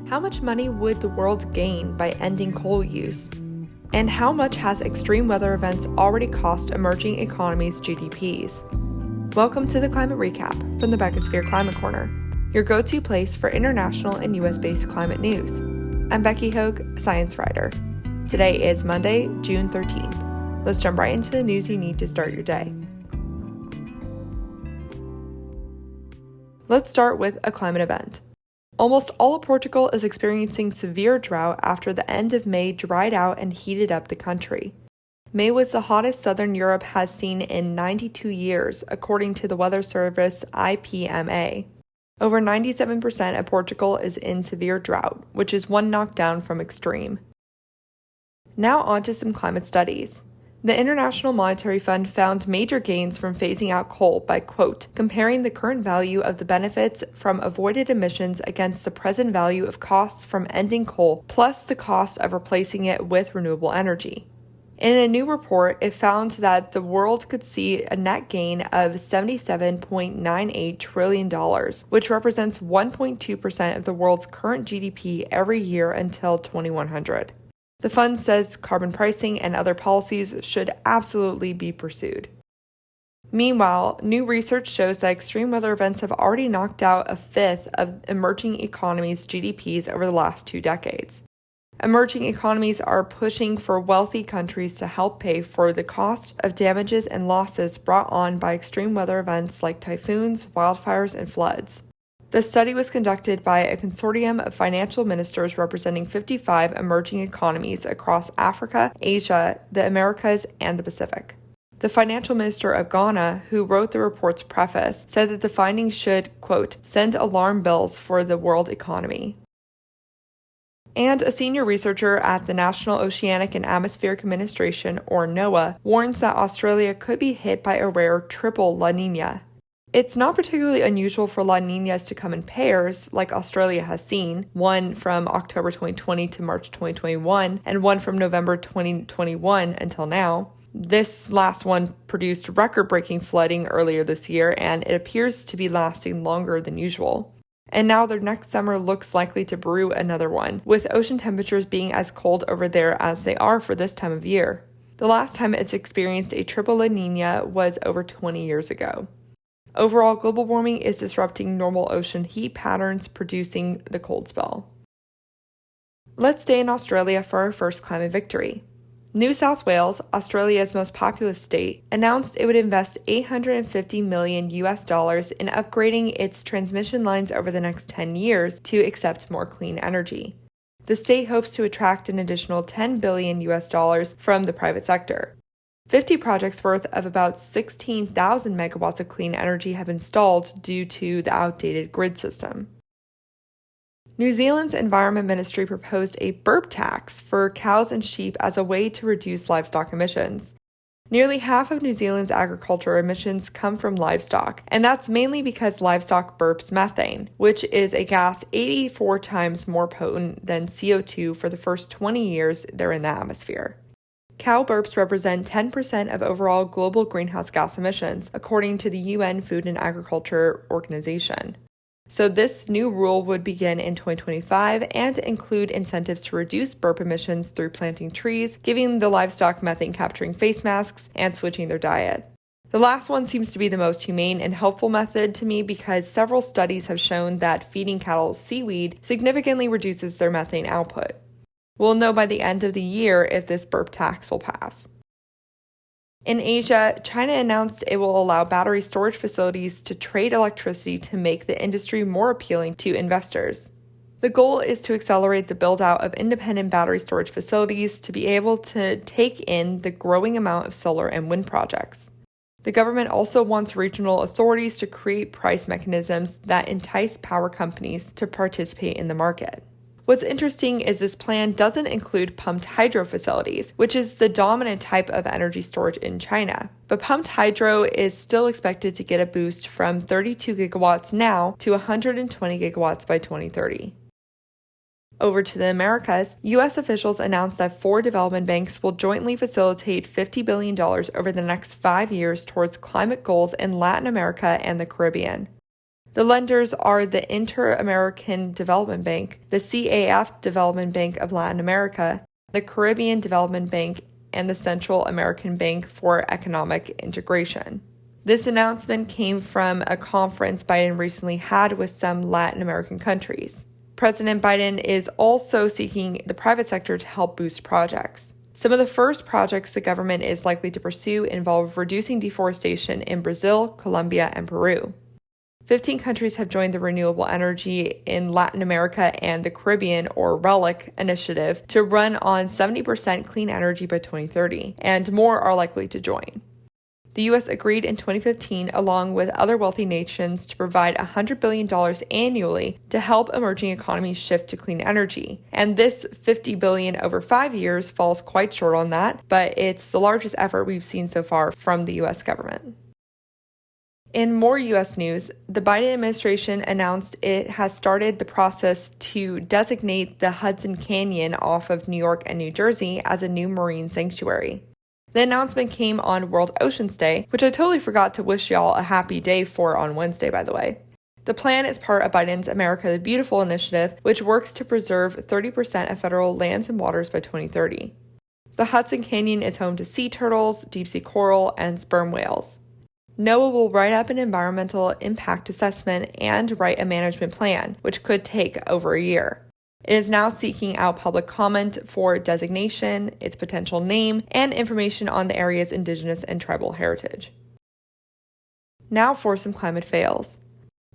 How much money would the world gain by ending coal use? And how much has extreme weather events already cost emerging economies' GDPs? Welcome to the Climate Recap from the Beckisphere Climate Corner, your go-to place for international and US-based climate news. I'm Becky Hogue, science writer. Today is Monday, June 13th. Let's jump right into the news you need to start your day. Let's start with a climate event. Almost all of Portugal is experiencing severe drought after the end of May dried out and heated up the country. May was the hottest southern Europe has seen in 92 years, according to the weather service IPMA. Over 97% of Portugal is in severe drought, which is one knockdown from extreme. Now on to some climate studies. The International Monetary Fund found major gains from phasing out coal by, quote, comparing the current value of the benefits from avoided emissions against the present value of costs from ending coal plus the cost of replacing it with renewable energy. In a new report, it found that the world could see a net gain of $77.98 trillion, which represents 1.2% of the world's current GDP every year until 2100. The fund says carbon pricing and other policies should absolutely be pursued. Meanwhile, new research shows that extreme weather events have already knocked out a fifth of emerging economies' GDPs over the last 2 decades. Emerging economies are pushing for wealthy countries to help pay for the cost of damages and losses brought on by extreme weather events like typhoons, wildfires, and floods. The study was conducted by a consortium of financial ministers representing 55 emerging economies across Africa, Asia, the Americas, and the Pacific. The financial minister of Ghana, who wrote the report's preface, said that the findings should, quote, send alarm bells for the world economy. And a senior researcher at the National Oceanic and Atmospheric Administration, or NOAA, warns that Australia could be hit by a rare triple La Niña. It's not particularly unusual for La Niñas to come in pairs, like Australia has seen, one from October 2020 to March 2021, and one from November 2021 until now. This last one produced record-breaking flooding earlier this year, and it appears to be lasting longer than usual. And now their next summer looks likely to brew another one, with ocean temperatures being as cold over there as they are for this time of year. The last time it's experienced a triple La Niña was over 20 years ago. Overall, global warming is disrupting normal ocean heat patterns, producing the cold spell. Let's stay in Australia for our first climate victory. New South Wales, Australia's most populous state, announced it would invest $850 million in upgrading its transmission lines over the next 10 years to accept more clean energy. The state hopes to attract an additional $10 billion from the private sector. 50 projects worth of about 16,000 megawatts of clean energy have been stalled due to the outdated grid system. New Zealand's Environment Ministry proposed a burp tax for cows and sheep as a way to reduce livestock emissions. Nearly half of New Zealand's agriculture emissions come from livestock, and that's mainly because livestock burps methane, which is a gas 84 times more potent than CO2 for the first 20 years they're in the atmosphere. Cow burps represent 10% of overall global greenhouse gas emissions, according to the UN Food and Agriculture Organization. So this new rule would begin in 2025 and include incentives to reduce burp emissions through planting trees, giving the livestock methane-capturing face masks, and switching their diet. The last one seems to be the most humane and helpful method to me because several studies have shown that feeding cattle seaweed significantly reduces their methane output. We'll know by the end of the year if this burp tax will pass. In Asia, China announced it will allow battery storage facilities to trade electricity to make the industry more appealing to investors. The goal is to accelerate the build-out of independent battery storage facilities to be able to take in the growing amount of solar and wind projects. The government also wants regional authorities to create price mechanisms that entice power companies to participate in the market. What's interesting is this plan doesn't include pumped hydro facilities, which is the dominant type of energy storage in China. But pumped hydro is still expected to get a boost from 32 gigawatts now to 120 gigawatts by 2030. Over to the Americas, U.S. officials announced that 4 development banks will jointly facilitate $50 billion over the next 5 years towards climate goals in Latin America and the Caribbean. The lenders are the Inter-American Development Bank, the CAF Development Bank of Latin America, the Caribbean Development Bank, and the Central American Bank for Economic Integration. This announcement came from a conference Biden recently had with some Latin American countries. President Biden is also seeking the private sector to help boost projects. Some of the first projects the government is likely to pursue involve reducing deforestation in Brazil, Colombia, and Peru. 15 countries have joined the Renewable Energy in Latin America and the Caribbean, or RELIC, initiative to run on 70% clean energy by 2030, and more are likely to join. The U.S. agreed in 2015, along with other wealthy nations, to provide $100 billion annually to help emerging economies shift to clean energy. And this $50 billion over 5 years falls quite short on that, but it's the largest effort we've seen so far from the U.S. government. In more U.S. news, the Biden administration announced it has started the process to designate the Hudson Canyon off of New York and New Jersey as a new marine sanctuary. The announcement came on World Oceans Day, which I totally forgot to wish y'all a happy day for on Wednesday, by the way. The plan is part of Biden's America the Beautiful initiative, which works to preserve 30% of federal lands and waters by 2030. The Hudson Canyon is home to sea turtles, deep-sea coral, and sperm whales. NOAA will write up an environmental impact assessment and write a management plan, which could take over a year. It is now seeking out public comment for designation, its potential name, and information on the area's indigenous and tribal heritage. Now for some climate fails.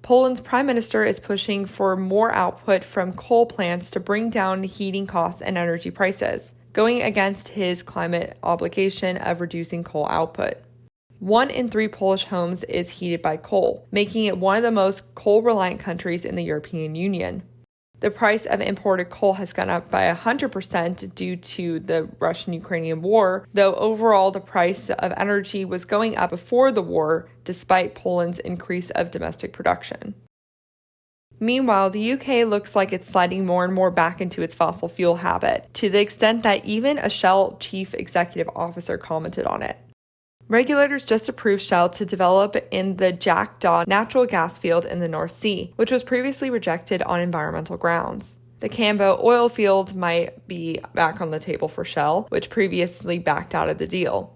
Poland's prime minister is pushing for more output from coal plants to bring down heating costs and energy prices, going against his climate obligation of reducing coal output. 1 in 3 Polish homes is heated by coal, making it one of the most coal-reliant countries in the European Union. The price of imported coal has gone up by 100% due to the Russian-Ukrainian war, though overall the price of energy was going up before the war despite Poland's increase of domestic production. Meanwhile, the UK looks like it's sliding more and more back into its fossil fuel habit, to the extent that even a Shell chief executive officer commented on it. Regulators just approved Shell to develop in the Jackdaw natural gas field in the North Sea, which was previously rejected on environmental grounds. The Cambo oil field might be back on the table for Shell, which previously backed out of the deal.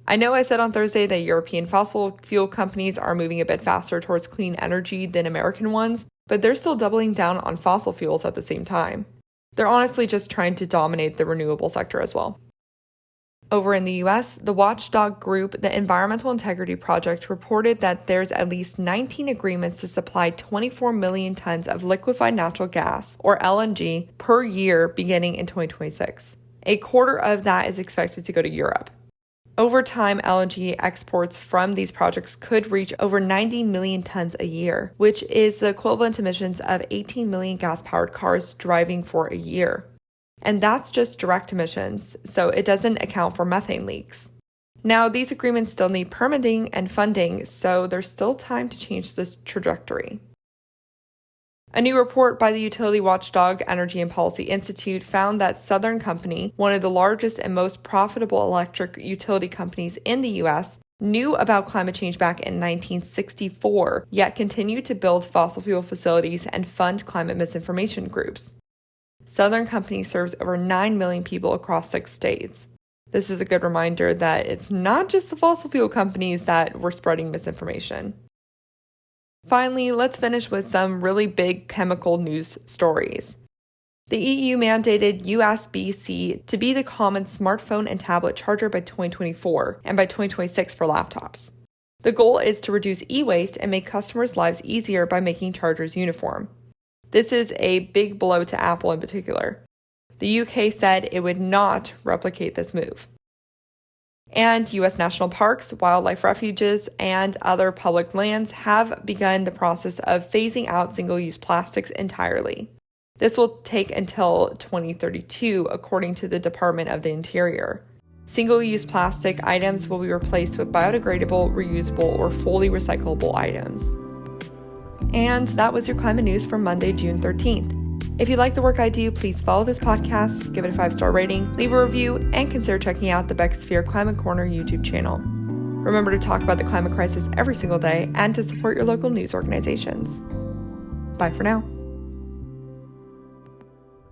I know I said on Thursday that European fossil fuel companies are moving a bit faster towards clean energy than American ones, but they're still doubling down on fossil fuels at the same time. They're honestly just trying to dominate the renewable sector as well. Over in the U.S., the watchdog group, the Environmental Integrity Project, reported that there's at least 19 agreements to supply 24 million tons of liquefied natural gas, or LNG, per year beginning in 2026. A quarter of that is expected to go to Europe. Over time, LNG exports from these projects could reach over 90 million tons a year, which is the equivalent emissions of 18 million gas-powered cars driving for a year. And that's just direct emissions, so it doesn't account for methane leaks. Now, these agreements still need permitting and funding, so there's still time to change this trajectory. A new report by the utility watchdog Energy and Policy Institute found that Southern Company, one of the largest and most profitable electric utility companies in the U.S., knew about climate change back in 1964, yet continued to build fossil fuel facilities and fund climate misinformation groups. Southern Company serves over 9 million people across 6 states. This is a good reminder that it's not just the fossil fuel companies that were spreading misinformation. Finally, let's finish with some really big chemical news stories. The EU mandated USB-C to be the common smartphone and tablet charger by 2024 and by 2026 for laptops. The goal is to reduce e-waste and make customers' lives easier by making chargers uniform. This is a big blow to Apple in particular. The UK said it would not replicate this move. And U.S. national parks, wildlife refuges, and other public lands have begun the process of phasing out single-use plastics entirely. This will take until 2032, according to the Department of the Interior. Single-use plastic items will be replaced with biodegradable, reusable, or fully recyclable items. And that was your climate news for Monday, June 13th. If you like the work I do, please follow this podcast, give it a 5-star rating, leave a review, and consider checking out the Beckisphere Climate Corner YouTube channel. Remember to talk about the climate crisis every single day and to support your local news organizations. Bye for now.